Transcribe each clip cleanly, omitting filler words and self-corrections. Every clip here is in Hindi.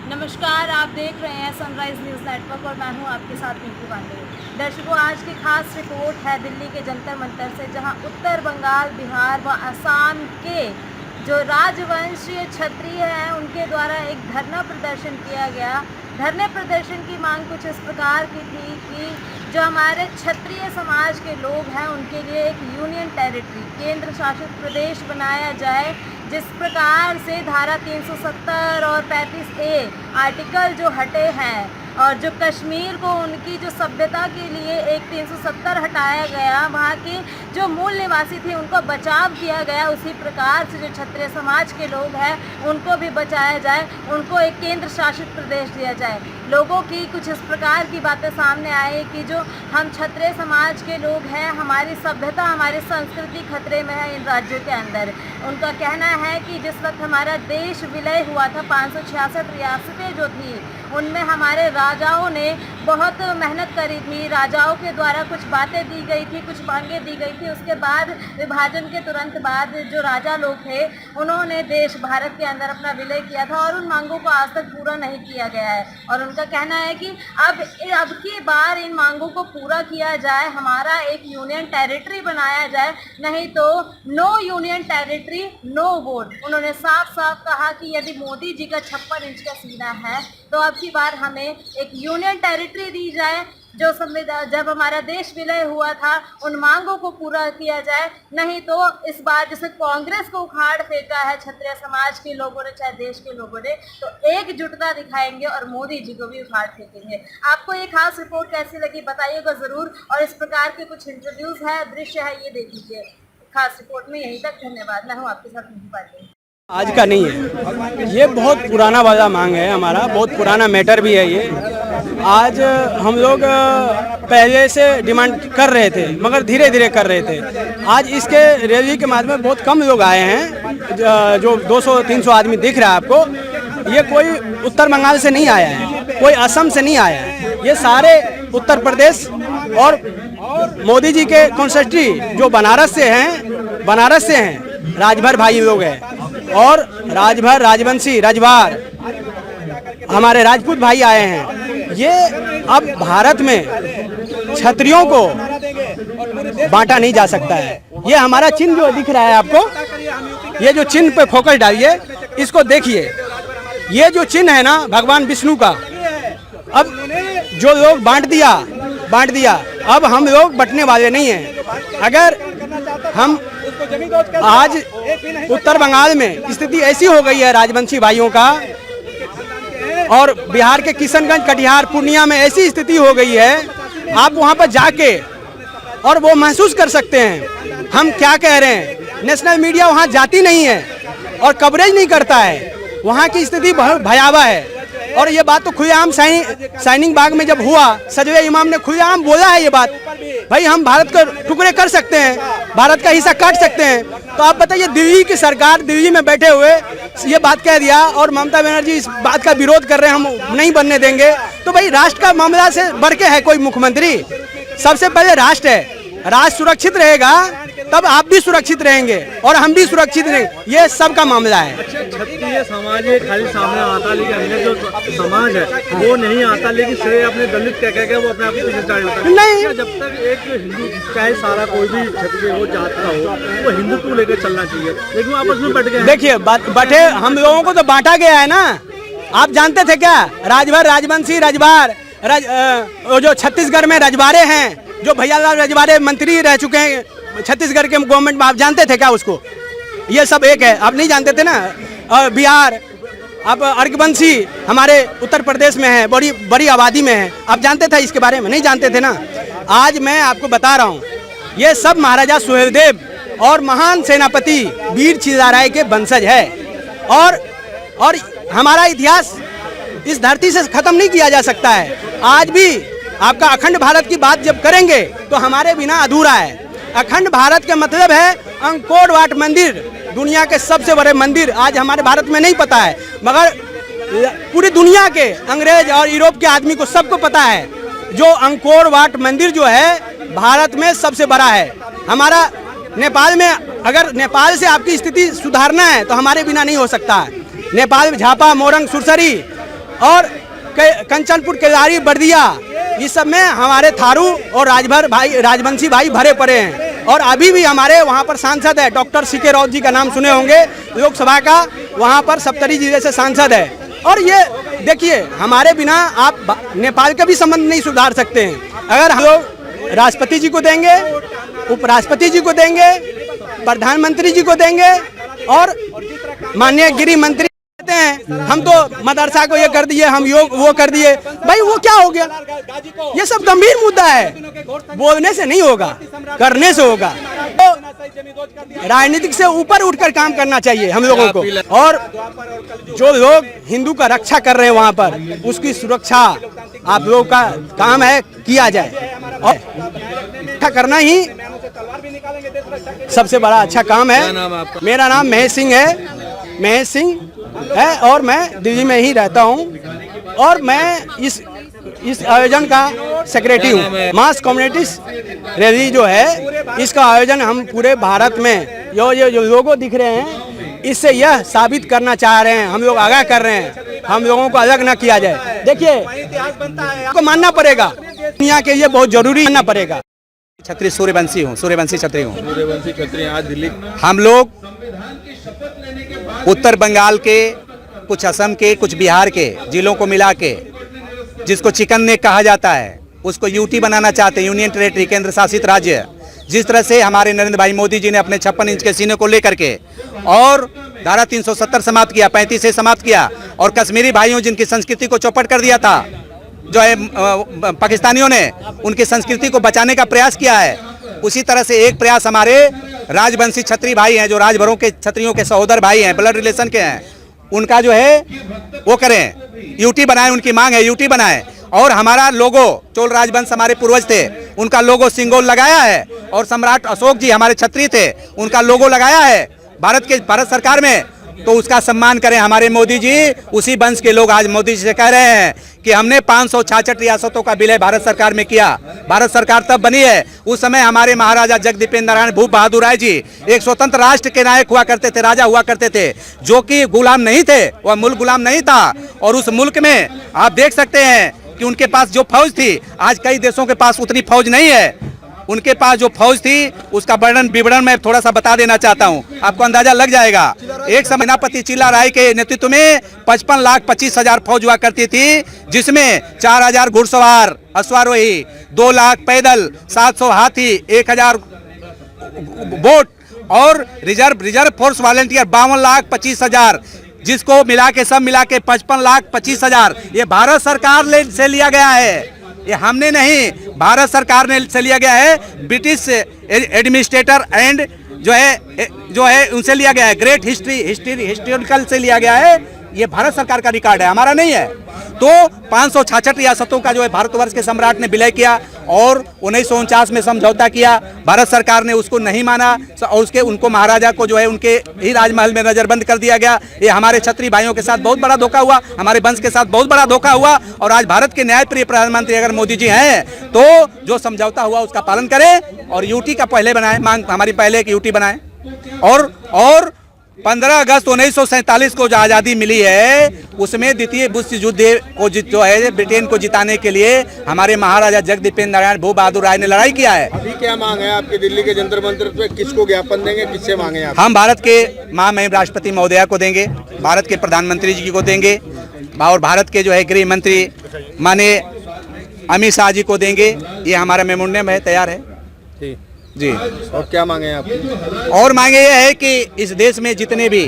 नमस्कार, आप देख रहे हैं सनराइज न्यूज़ नेटवर्क और मैं हूं आपके साथ पिंकू पांडे। दर्शकों, आज की खास रिपोर्ट है दिल्ली के जंतर मंतर से, जहां उत्तर बंगाल, बिहार व असम के जो राजवंशीय क्षत्रिय हैं उनके द्वारा एक धरना प्रदर्शन किया गया। धरने प्रदर्शन की मांग कुछ इस प्रकार की थी कि जो हमारे क्षत्रिय समाज के लोग हैं उनके लिए एक यूनियन टेरिटरी, केंद्र शासित प्रदेश बनाया जाए, जिस प्रकार से धारा 370 और 35A आर्टिकल जो हटे हैं और जो कश्मीर को उनकी जो सभ्यता के लिए एक 370 हटाया गया, वहाँ के जो मूल निवासी थे उनको बचाव किया गया, उसी प्रकार से जो क्षत्रिय समाज के लोग हैं उनको भी बचाया जाए, उनको एक केंद्र शासित प्रदेश दिया जाए। लोगों की कुछ इस प्रकार की बातें सामने आई कि जो हम क्षत्रिय समाज के लोग हैं, हमारी सभ्यता, हमारी संस्कृति खतरे में है इन राज्यों के अंदर। उनका कहना है कि जिस वक्त हमारा देश विलय हुआ था, 566 रियासतें जो थी उनमें हमारे राजाओं ने बहुत मेहनत करी थी, राजाओं के द्वारा कुछ बातें दी गई थी, कुछ मांगें दी गई थी। उसके बाद विभाजन के तुरंत बाद जो राजा लोग थे उन्होंने देश भारत के अंदर अपना विलय किया था और उन मांगों को आज तक पूरा नहीं किया गया है। और उनका कहना है कि अब की बार इन मांगों को पूरा किया जाए, हमारा एक यूनियन टेरिटरी बनाया जाए, नहीं तो no union territory no vote. उन्होंने साफ साफ कहा कि यदि मोदी जी का 56 इंच का सीना है तो अब की बार हमें एक यूनियन टेरिटरी दी जाए, जो संविधान जब हमारा देश विलय हुआ था उन मांगों को पूरा किया जाए, नहीं तो इस बार जैसे कांग्रेस को उखाड़ फेंका है क्षत्रिय समाज के लोगों ने, चाहे देश के लोगों ने, तो एकजुटता दिखाएंगे और मोदी जी को भी उखाड़ फेंकेंगे। आपको ये खास रिपोर्ट कैसी लगी बताइएगा ज़रूर, और इस प्रकार के कुछ इंटरव्यूज़ है, दृश्य है, ये देख लीजिए। खास रिपोर्ट में यहीं तक, धन्यवाद। मैं हूँ आपके साथ पिंकू पांडे। आज का नहीं है, ये बहुत पुराना वाला मांग है, हमारा बहुत पुराना मैटर भी है ये। आज हम लोग पहले से डिमांड कर रहे थे मगर धीरे धीरे कर रहे थे। आज इसके रैली के माध्यम में बहुत कम लोग आए हैं, जो 200-300 आदमी दिख रहा है आपको। ये कोई उत्तर बंगाल से नहीं आया है, कोई असम से नहीं आया है, ये सारे उत्तर प्रदेश और मोदी जी के कॉन्स्टिट्यूएंसी जो बनारस से हैं, राजभर भाई लोग हैं, और राजभर, राजवंशी, रजवार, हमारे राजपूत भाई आए हैं। ये अब भारत में क्षत्रियों को बांटा नहीं जा सकता है। ये हमारा चिन्ह जो दिख रहा है आपको, ये जो चिन्ह पे फोकस डालिए, इसको देखिए। ये जो चिन्ह है ना भगवान विष्णु का, अब जो लोग बांट दिया, अब हम लोग बंटने वाले नहीं हैं। अगर हम आज उत्तर बंगाल में स्थिति ऐसी हो गई है राजवंशी भाइयों का, और बिहार के किशनगंज, कटिहार, पूर्णिया में ऐसी स्थिति हो गई है, आप वहां पर जाके और वो महसूस कर सकते हैं हम क्या कह रहे हैं। नेशनल मीडिया वहां जाती नहीं है और कवरेज नहीं करता है, वहां की स्थिति बहुत भयावह है। और ये बात तो खुलेआम शाइनिंग बाग में जब हुआ, सजवे इमाम ने खुलेआम बोला है ये बात, भाई हम भारत को टुकड़े कर सकते हैं, भारत का हिस्सा काट सकते हैं। तो आप बताइए, दिल्ली की सरकार, दिल्ली में बैठे हुए ये बात कह दिया, और ममता बनर्जी इस बात का विरोध कर रहे हैं, हम नहीं बनने देंगे। तो भाई राष्ट्र का मामला से बढ़ के है कोई मुख्यमंत्री? सबसे पहले राष्ट्र है, राष्ट्र सुरक्षित रहेगा तब आप भी सुरक्षित रहेंगे और हम भी सुरक्षित रहेंगे, ये सबका मामला है। क्षत्रिय समाज खाली सामने आता, लेकिन अन्य जो समाज है वो नहीं आता, लेकिन श्रेय अपने दलित कह वो अपने आप को पीछे डाल देता है। नहीं, जब तक एक हिंदू, चाहे सारा कोई भी क्षत्रिय हो, जात का हो, वो हिंदुत्व लेकर चलना चाहिए, लेकिन आपस में बट गए। देखिए बटे हम लोगों को तो बांटा गया है ना। आप जानते थे क्या? राजभर, राजवंशी, रजवार, जो छत्तीसगढ़ में रजवाड़े हैं, जो भैयालाल रजवाड़े मंत्री रह चुके हैं छत्तीसगढ़ के गवर्नमेंट में, आप जानते थे क्या उसको? ये सब एक है, आप नहीं जानते थे ना। और बिहार, अब अर्घवंशी हमारे उत्तर प्रदेश में है, बड़ी आबादी में है, आप जानते थे इसके बारे में? नहीं जानते थे ना। आज मैं आपको बता रहा हूँ, ये सब महाराजा सुहेलदेव और महान सेनापति वीर चिल्लाराय के वंशज है, और हमारा इतिहास इस धरती से खत्म नहीं किया जा सकता है। आज भी आपका अखंड भारत की बात जब करेंगे तो हमारे बिना अधूरा है। अखंड भारत का मतलब है अंकोर वाट मंदिर, दुनिया के सबसे बड़े मंदिर आज हमारे भारत में नहीं पता है, मगर पूरी दुनिया के अंग्रेज और यूरोप के आदमी को सबको पता है। जो अंकोर वाट मंदिर जो है भारत में सबसे बड़ा है। हमारा नेपाल में, अगर नेपाल से आपकी स्थिति सुधारना है तो हमारे बिना नहीं हो सकता है। नेपाल में झापा, मोरंग, सुरसरी, और कंचनपुर, केदारी, बर्दिया, इस सब में हमारे थारू और राजवंशी भाई भरे पड़े हैं। और अभी भी हमारे वहाँ पर सांसद है, डॉक्टर सीके राउत जी का नाम सुने होंगे, लोकसभा का, वहाँ पर सप्तरी जिले से सांसद है। और ये देखिए, हमारे बिना आप नेपाल के भी संबंध नहीं सुधार सकते हैं। अगर हम लोग राष्ट्रपति जी को देंगे, उपराष्ट्रपति जी को देंगे, प्रधानमंत्री जी को देंगे और माननीय गृह मंत्री कहते हैं हम तो मदरसा को ये कर दिए, हम योग वो कर दिए। भाई वो क्या हो गया? ये सब गंभीर मुद्दा है, बोलने से नहीं होगा, करने से होगा। तो राजनीतिक से ऊपर उठकर काम करना चाहिए हम लोगों को। और जो लोग हिंदू का रक्षा कर रहे हैं वहाँ पर, उसकी सुरक्षा आप लोगों का काम है, किया जाए। और अच्छा करना ही सबसे बड़ा अच्छा काम है। मेरा नाम महेश सिंह है, महेश सिंह है और मैं दिल्ली में ही रहता हूँ। और मैं इस आयोजन का सेक्रेटरी हूँ। मास कम्युनिटीज रैली जो है, इसका आयोजन हम पूरे भारत में जो लोगो दिख रहे हैं, इससे यह साबित करना चाह रहे हैं, हम लोग आगाह कर रहे हैं, हम लोगों को अलग ना किया जाए। देखिए, आपको मानना पड़ेगा, दुनिया के लिए बहुत जरूरी मानना पड़ेगा। छत्री सूर्यवंशी हूँ, सूर्यवंशी छत्री हूँ। सूर्यवंशी छत्री आज दिल्ली हम लोग उत्तर बंगाल के, कुछ असम के, कुछ बिहार के जिलों को मिला के, जिसको चिकन नेक कहा जाता है, उसको यूटी बनाना चाहते हैं, यूनियन टेरिटरी, केंद्र शासित राज्य। जिस तरह से हमारे नरेंद्र भाई मोदी जी ने अपने 56 इंच के सीने को लेकर के और धारा 370 समाप्त किया, 35 से समाप्त किया, और कश्मीरी भाइयों जिनकी संस्कृति को चौपट कर दिया था, जो है पाकिस्तानियों ने, उनकी संस्कृति को बचाने का प्रयास किया है। उसी तरह से एक प्रयास हमारे राजवंशी छत्री भाई हैं, जो राजभरों के छत्रियों के सहोदर भाई हैं, ब्लड रिलेशन के हैं, उनका जो है वो करें, यूटी बनाए, उनकी मांग है यूटी बनाए। और हमारा लोगो, चोल राजवंश हमारे पूर्वज थे, उनका लोगो सिंगोल लगाया है, और सम्राट अशोक जी हमारे छत्री थे, उनका लोगो लगाया है भारत सरकार में, तो उसका सम्मान करें। हमारे मोदी जी उसी वंश के लोग आज मोदी जी से कह रहे हैं कि हमने 566 रियासतों का विलय भारत सरकार में किया। भारत सरकार तब बनी है, उस समय हमारे महाराजा जगदीपेंद्र नारायण भूप बहादुर राय जी एक स्वतंत्र राष्ट्र के नायक हुआ करते थे, राजा हुआ करते थे, जो कि गुलाम नहीं थे, वह मुल्क गुलाम नहीं था। और उस मुल्क में आप देख सकते हैं कि उनके पास जो फौज थी, आज कई देशों के पास उतनी फौज नहीं है। उनके पास जो फौज थी, उसका विवरण मैं थोड़ा सा बता देना चाहता हूं, आपको अंदाजा लग जाएगा। एक समय सेनापति चिल्ला राय के नेतृत्व में 55,25,000 फौज हुआ करती थी, जिसमें 4,000 घुड़सवार अश्वारोही, 2 लाख पैदल, 700 हाथी, 1,000 बोट और रिजर्व फोर्स वॉलंटियर 52,25,000, जिसको मिला के सब मिला के 55,25,000 ये भारत सरकार से लिया गया है। ये हमने नहीं, भारत सरकार ने से लिया गया है। ब्रिटिश एडमिनिस्ट्रेटर एंड जो है उनसे लिया गया है। ग्रेट हिस्टोरिकल से लिया गया है। ये भारत सरकार का रिकॉर्ड है, हमारा नहीं है। तो 566 रियासतों का जो है भारतवर्ष के सम्राट ने विलय किया और 1949 में समझौता किया। भारत सरकार ने उसको नहीं माना और उनको महाराजा को जो है उनके ही राजमहल में नजरबंद कर दिया गया। ये हमारे छत्री भाइयों के साथ बहुत बड़ा धोखा हुआ, हमारे वंश के साथ बहुत बड़ा धोखा हुआ। और आज भारत के न्यायप्रिय प्रधानमंत्री अगर मोदी जी हैं तो जो समझौता हुआ उसका पालन करें और यूटी का पहले बनाए, मांग हमारी पहले एक यूटी बनाए। और 15 अगस्त 1947 को जो आज़ादी मिली है, उसमें द्वितीय विश्व युद्ध को जो है ब्रिटेन को जिताने के लिए हमारे महाराजा जगदीपेंद्र नारायण भूप बहादुर राय ने लड़ाई किया है। अभी क्या मांग है आपके दिल्ली के जंतर मंतर पे? किसको ज्ञापन देंगे, किससे मांगे आप? हम भारत के महामहिम राष्ट्रपति महोदया को देंगे, भारत के प्रधानमंत्री जी को देंगे और भारत के जो है गृह मंत्री माने अमित शाह जी को देंगे। ये हमारा मेमोरेंडम है, तैयार है जी। और क्या मांगे आप? और मांगे ये है कि इस देश में जितने भी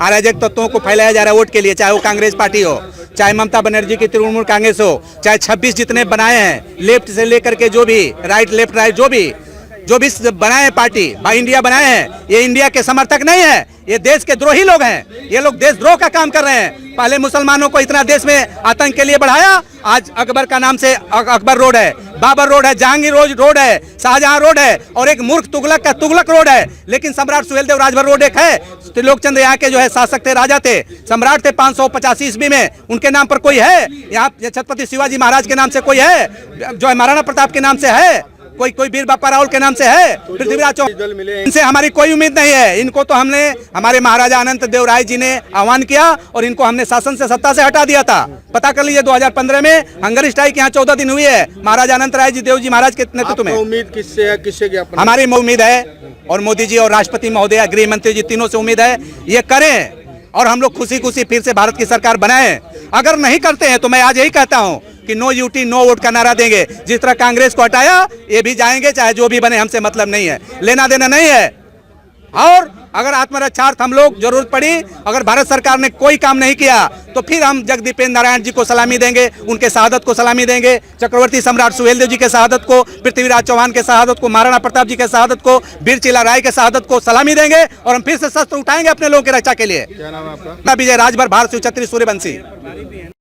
अराजक तत्वों को फैलाया जा रहा है वोट के लिए, चाहे वो कांग्रेस पार्टी हो, चाहे ममता बनर्जी की तृणमूल कांग्रेस हो, चाहे 26 जितने बनाए हैं लेफ्ट से लेकर के जो भी राइट लेफ्ट राइट जो भी बनाए हैं पार्टी, भाई इंडिया बनाए हैं, ये इंडिया के समर्थक नहीं है, ये देश के द्रोही लोग हैं। ये लोग देशद्रोह का काम कर रहे हैं। पहले मुसलमानों को इतना देश में आतंक के लिए बढ़ाया, आज अकबर का नाम से अकबर रोड है, बाबर रोड है, जहांगीर रोड है, शाहजहां रोड है और एक मूर्ख तुगलक का तुगलक रोड है। लेकिन सम्राट सुहेलदेव राजभर रोड एक है। त्रिलोकचंद्र यहाँ के जो है शासक थे, राजा थे, सम्राट थे 585 ईस्वी में, उनके नाम पर कोई है? यहाँ छत्रपति शिवाजी महाराज के नाम से कोई है? जो है महाराणा प्रताप के नाम से है? कोई कोई वीर बापा राहुल के नाम से है? पृथ्वीराज चौहान, इनसे हमारी कोई उम्मीद नहीं है। इनको तो हमने, हमारे महाराजा अनंत देव राय जी ने आह्वान किया और इनको हमने शासन से, सत्ता से हटा दिया था। पता कर लीजिए 2015 में हंगर स्ट्राइक यहाँ 14 दिन हुई है महाराजा अनंत राय जी देव जी महाराज के नेतृत्व में। उम्मीद किससे है, किससे ज्ञापन? हमारी उम्मीद है और मोदी जी और राष्ट्रपति महोदय, गृह मंत्री जी, तीनों से उम्मीद है ये करें और हम लोग खुशी खुशी फिर से भारत की सरकार बनाएं। अगर नहीं करते हैं तो मैं आज यही कहता हूं कि नो यूटी नो वोट का नारा देंगे। जिस तरह कांग्रेस को हटाया, ये भी जाएंगे, चाहे जो भी बने, हमसे मतलब नहीं है, लेना देना नहीं है। और अगर आत्मरक्षार्थ हम लोग जरूरत पड़ी, अगर भारत सरकार ने कोई काम नहीं किया तो फिर हम जगदीपेंद्र नारायण जी को सलामी देंगे, उनके शहादत को सलामी देंगे, चक्रवर्ती सम्राट सुहेलदेव जी के शहादत को, पृथ्वीराज चौहान के शहादत को, महाराणा प्रताप जी के शहादत को, वीर चिला राय के शहादत को सलामी देंगे और हम फिर से शस्त्र उठाएंगे अपने लोगों की रक्षा के लिए। क्या नाम है आपका? मैं विजय राजभर, भारत शिव छत्तीस सूर्यवंशी।